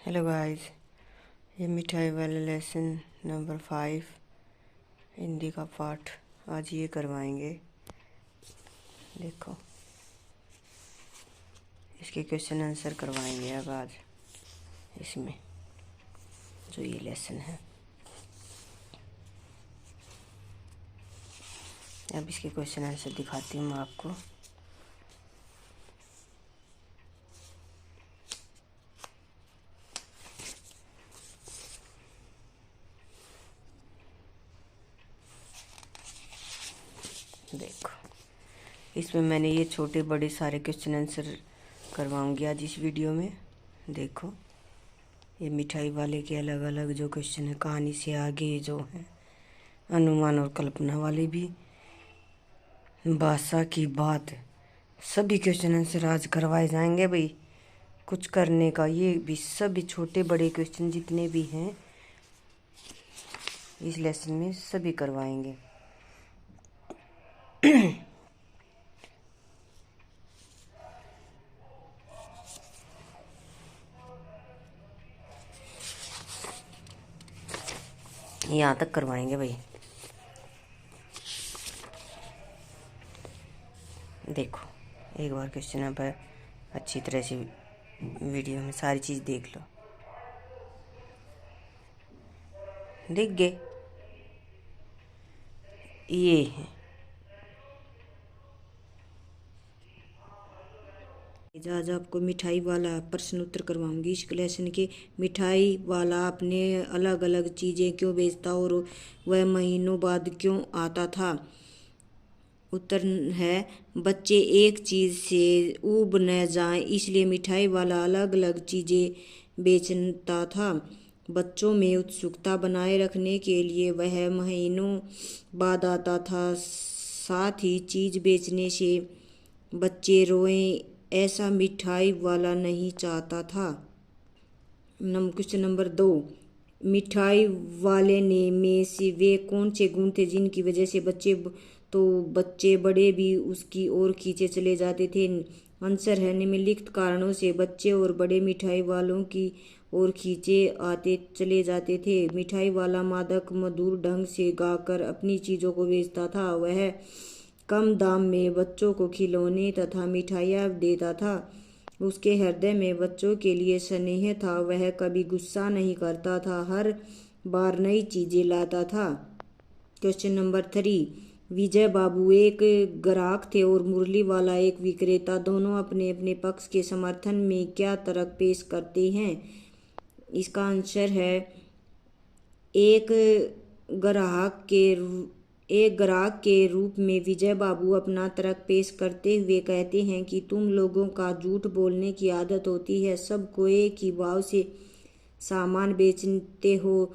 Hello guys, ये मिठाई वाले लेसन नंबर 5 हिंदी का पाठ आज ये करवाएंगे। देखो, इसके क्वेश्चन आंसर करवाएंगे अब आज इसमें जो ये लेसन है। अब इसके क्वेश्चन आंसर दिखाती हूँ मैं आपको। देखो, इसमें मैंने ये छोटे बड़े सारे क्वेश्चन आंसर करवाऊंगी आज इस वीडियो में। देखो, ये मिठाई वाले के अलग अलग जो क्वेश्चन है, कहानी से आगे जो है अनुमान और कल्पना वाले भी, भाषा की बात, सभी क्वेश्चन आंसर आज करवाए जाएंगे भाई। कुछ करने का ये भी सभी छोटे बड़े क्वेश्चन जितने भी हैं इस लेसन में सभी करवाएंगे। यहाँ तक करवाएंगे भाई। देखो, एक बार क्वेश्चन यहाँ पर अच्छी तरह से वीडियो में सारी चीज़ देख लो। देख गए, ये है आज आपको मिठाई वाला प्रश्न उत्तर करवाऊंगी इस लेसन के। मिठाई वाला अपने अलग अलग चीज़ें क्यों बेचता और वह महीनों बाद क्यों आता था? उत्तर है, बच्चे एक चीज़ से ऊब न जाएं इसलिए मिठाई वाला अलग अलग चीज़ें बेचता था। बच्चों में उत्सुकता बनाए रखने के लिए वह महीनों बाद आता था। साथ ही चीज़ बेचने से बच्चे रोएं ऐसा मिठाई वाला नहीं चाहता था। क्वेश्चन नंबर 2, मिठाई वाले ने में से वे कौन से गुण थे जिनकी वजह से बच्चे बड़े भी उसकी ओर खींचे चले जाते थे? आंसर है, निम्नलिखित कारणों से बच्चे और बड़े मिठाई वालों की ओर खींचे आते चले जाते थे। मिठाई वाला मादक मधुर ढंग से गाकर अपनी चीज़ों को बेचता था। वह कम दाम में बच्चों को खिलौने तथा मिठाइयाँ देता था। उसके हृदय में बच्चों के लिए स्नेह था। वह कभी गुस्सा नहीं करता था, हर बार नई चीज़ें लाता था। क्वेश्चन नंबर 3, विजय बाबू एक ग्राहक थे और मुरली वाला एक विक्रेता। दोनों अपने अपने पक्ष के समर्थन में क्या तर्क पेश करते हैं? इसका आंसर है, एक ग्राहक के रूप में विजय बाबू अपना तर्क पेश करते हुए कहते हैं कि तुम लोगों का झूठ बोलने की आदत होती है, सबको एक ही भाव से सामान बेचते हो।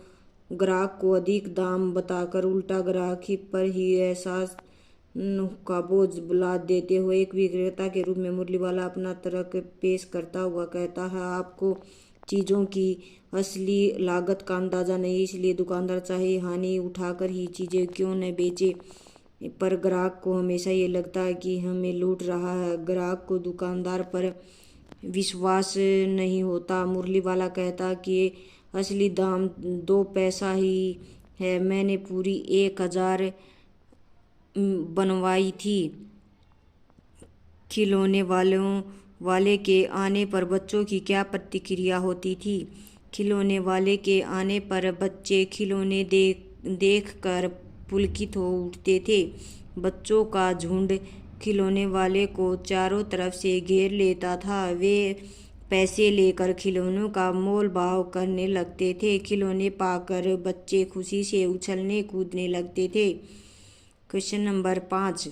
ग्राहक को अधिक दाम बताकर उल्टा ग्राहक पर ही एहसास का बोझ लाद देते हो। एक विक्रेता के रूप में मुरली वाला अपना तर्क पेश करता हुआ कहता है, आपको चीज़ों की असली लागत का अंदाज़ा नहीं, इसलिए दुकानदार चाहे हानि उठाकर ही चीज़ें क्यों न बेचे, पर ग्राहक को हमेशा ये लगता है कि हमें लूट रहा है। ग्राहक को दुकानदार पर विश्वास नहीं होता। मुरली वाला कहता कि असली दाम 2 पैसा ही है, मैंने पूरी 1000 बनवाई थी। खिलौने वाले के आने पर बच्चों की क्या प्रतिक्रिया होती थी? खिलौने वाले के आने पर बच्चे खिलौने देख कर पुलकित हो उठते थे। बच्चों का झुंड खिलौने वाले को चारों तरफ से घेर लेता था। वे पैसे लेकर खिलौनों का मोल भाव करने लगते थे। खिलौने पाकर बच्चे खुशी से उछलने कूदने लगते थे। क्वेश्चन नंबर 5,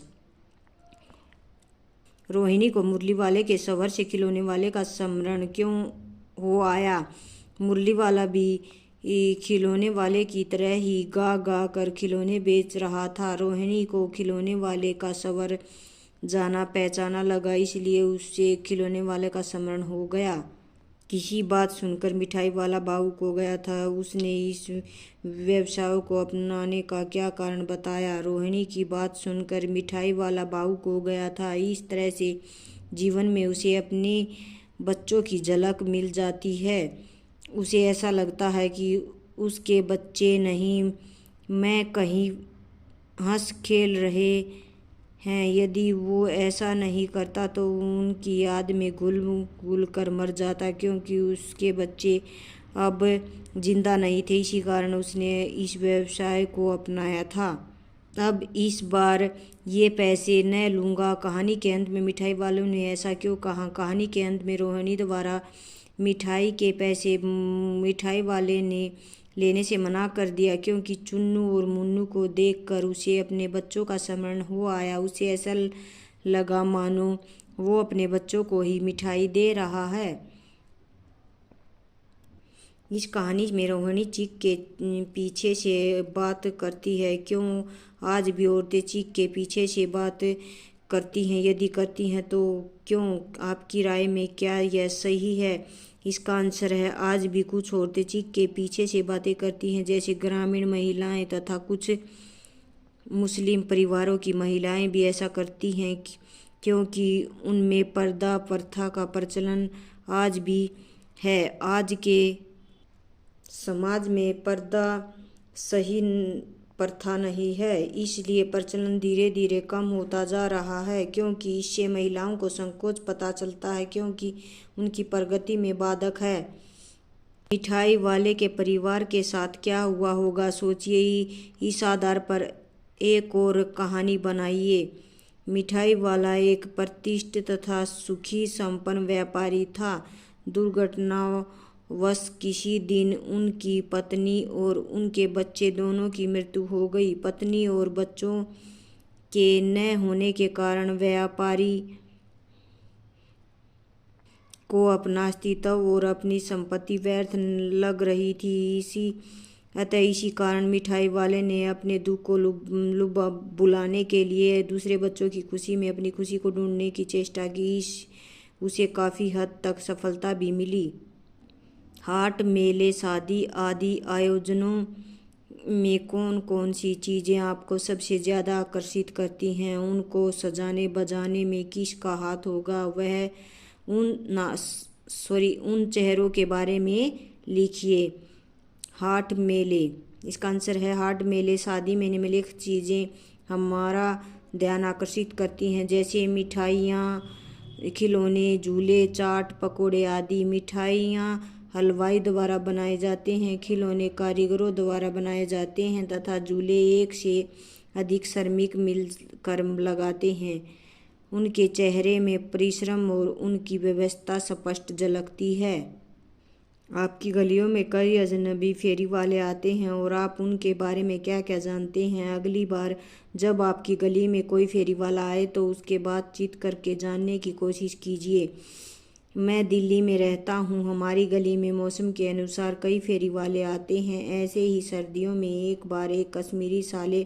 रोहिणी को मुरली वाले के शौहर से खिलौने वाले का स्मरण क्यों हो आया? मुरली वाला भी खिलौने वाले की तरह ही गा गा कर खिलौने बेच रहा था। रोहिणी को खिलौने वाले का शौहर जाना पहचाना लगा, इसलिए उससे खिलौने वाले का स्मरण हो गया। किसी बात सुनकर मिठाई वाला भावुक हो गया था। उसने इस व्यवसाय को अपनाने का क्या कारण बताया? रोहिणी की बात सुनकर मिठाई वाला भावुक हो गया था। इस तरह से जीवन में उसे अपने बच्चों की झलक मिल जाती है। उसे ऐसा लगता है कि उसके बच्चे नहीं मैं कहीं हंस खेल रहे हैं। यदि वो ऐसा नहीं करता तो उनकी याद में घुल घुल कर मर जाता, क्योंकि उसके बच्चे अब जिंदा नहीं थे। इसी कारण उसने इस व्यवसाय को अपनाया था। अब इस बार ये पैसे न लूँगा। कहानी के अंत में मिठाई वालों ने ऐसा क्यों कहा? कहानी के अंत में रोहिणी द्वारा मिठाई के पैसे मिठाई वाले ने लेने से मना कर दिया, क्योंकि चुन्नू और मुन्नू को देखकर उसे अपने बच्चों का स्मरण हो आया। उसे ऐसा लगा मानो वो अपने बच्चों को ही मिठाई दे रहा है। इस कहानी में रोहिणी चीख के पीछे से बात करती है। क्यों आज भी औरतें चीख के पीछे से बात करती हैं? यदि करती हैं तो क्यों? आपकी राय में क्या यह सही है? इसका आंसर है आज भी कुछ औरतें चीख के पीछे से बातें करती हैं, जैसे ग्रामीण महिलाएं तथा कुछ मुस्लिम परिवारों की महिलाएं भी ऐसा करती हैं, क्योंकि उनमें पर्दा प्रथा का प्रचलन आज भी है। आज के समाज में पर्दा सही प्रथा नहीं है, इसलिए प्रचलन धीरे धीरे कम होता जा रहा है, क्योंकि इससे महिलाओं को संकोच पता चलता है, क्योंकि उनकी प्रगति में बाधक है। मिठाई वाले के परिवार के साथ क्या हुआ होगा, सोचिए। इस आधार पर एक और कहानी बनाइए। मिठाई वाला एक प्रतिष्ठित तथा सुखी संपन्न व्यापारी था। दुर्घटनावश किसी दिन उनकी पत्नी और उनके बच्चे दोनों की मृत्यु हो गई। पत्नी और बच्चों के न होने के कारण व्यापारी को अपना अस्तित्व और अपनी संपत्ति व्यर्थ लग रही थी। इसी कारण मिठाई वाले ने अपने दुख को बुलाने के लिए दूसरे बच्चों की खुशी में अपनी खुशी को ढूंढने की चेष्टा की। उसे काफ़ी हद तक सफलता भी मिली। हाट, मेले, शादी आदि आयोजनों में कौन कौन सी चीज़ें आपको सबसे ज़्यादा आकर्षित करती हैं? उनको सजाने बजाने में किसका हाथ होगा? वह उन चेहरों के बारे में लिखिए। हाट, मेले। इसका आंसर है हाट, मेले, शादी में निम्नलिखित चीज़ें हमारा ध्यान आकर्षित करती हैं, जैसे मिठाइयाँ, खिलौने, झूले, चाट, पकोड़े आदि। मिठाइयाँ हलवाई द्वारा बनाए जाते हैं, खिलौने कारीगरों द्वारा बनाए जाते हैं तथा झूले एक से अधिक श्रमिक मिलकर लगाते हैं। उनके चेहरे में परिश्रम और उनकी व्यवस्था स्पष्ट झलकती है। आपकी गलियों में कई अजनबी फेरी वाले आते हैं और आप उनके बारे में क्या क्या जानते हैं? अगली बार जब आपकी गली में कोई फेरी वाला आए तो उसके बातचीत करके जानने की कोशिश कीजिए। मैं दिल्ली में रहता हूँ। हमारी गली में मौसम के अनुसार कई फेरी वाले आते हैं। ऐसे ही सर्दियों में एक बार एक कश्मीरी साले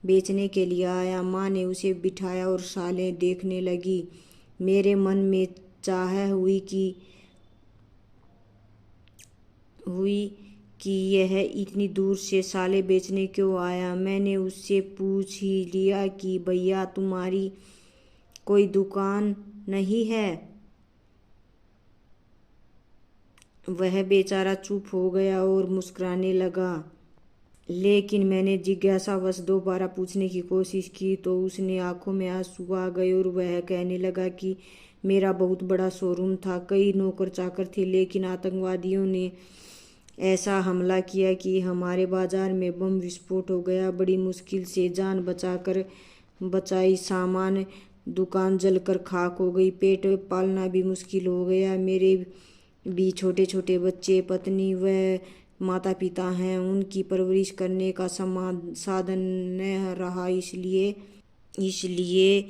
बेचने के लिए आया। माँ ने उसे बिठाया और साले देखने लगी। मेरे मन में चाह हुई कि यह इतनी दूर से साले बेचने क्यों आया। मैंने उससे पूछ ही लिया कि भैया तुम्हारी कोई दुकान नहीं है? वह बेचारा चुप हो गया और मुस्कुराने लगा, लेकिन मैंने जिज्ञासावश दोबारा पूछने की कोशिश की तो उसने आंखों में आंसू आ गए और वह कहने लगा कि मेरा बहुत बड़ा शोरूम था, कई नौकर चाकर थे, लेकिन आतंकवादियों ने ऐसा हमला किया कि हमारे बाजार में बम विस्फोट हो गया। बड़ी मुश्किल से जान बचाई, सामान दुकान जलकर खाक हो गई, पेट पालना भी मुश्किल हो गया। मेरे भी छोटे छोटे बच्चे, पत्नी व माता पिता हैं, उनकी परवरिश करने का साधन न रहा, इसलिए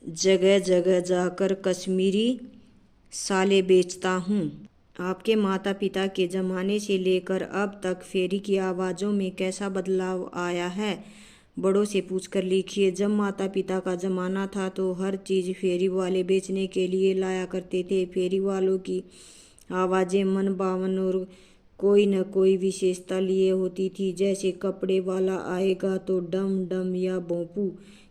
जगह जगह जाकर कश्मीरी साले बेचता हूँ। आपके माता पिता के ज़माने से लेकर अब तक फेरी की आवाज़ों में कैसा बदलाव आया है? बड़ों से पूछकर लिखिए। जब माता पिता का ज़माना था तो हर चीज़ फेरी वाले बेचने के लिए लाया करते थे। फेरी वालों की आवाज़ें मन भावन और कोई न कोई विशेषता लिए होती थी, जैसे कपड़े वाला आएगा तो डम डम या भोंपू,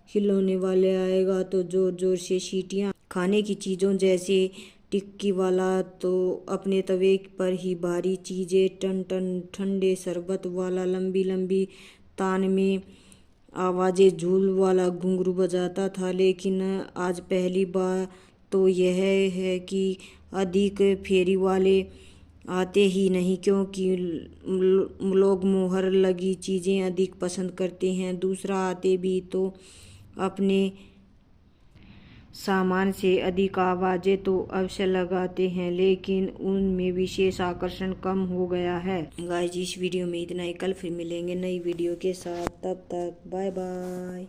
खिलौने वाले आएगा तो जोर जोर से सीटियाँ, खाने की चीज़ों जैसे टिक्की वाला तो अपने तवे पर ही भारी चीज़ें टन टन ठंडे शरबत वाला लंबी लंबी तान में आवाज़ें झूल वाला घुंघरू बजाता था। लेकिन आज पहली बार तो यह है कि अधिक फेरी वाले आते ही नहीं, क्योंकि लोग मोहर लगी चीज़ें अधिक पसंद करते हैं। दूसरा, आते भी तो अपने सामान से अधिक आवाज़ें तो अवश्य लगाते हैं, लेकिन उनमें विशेष आकर्षण कम हो गया है। गाइस, इस वीडियो में इतना ही। कल फिर मिलेंगे नई वीडियो के साथ। तब तक बाय बाय।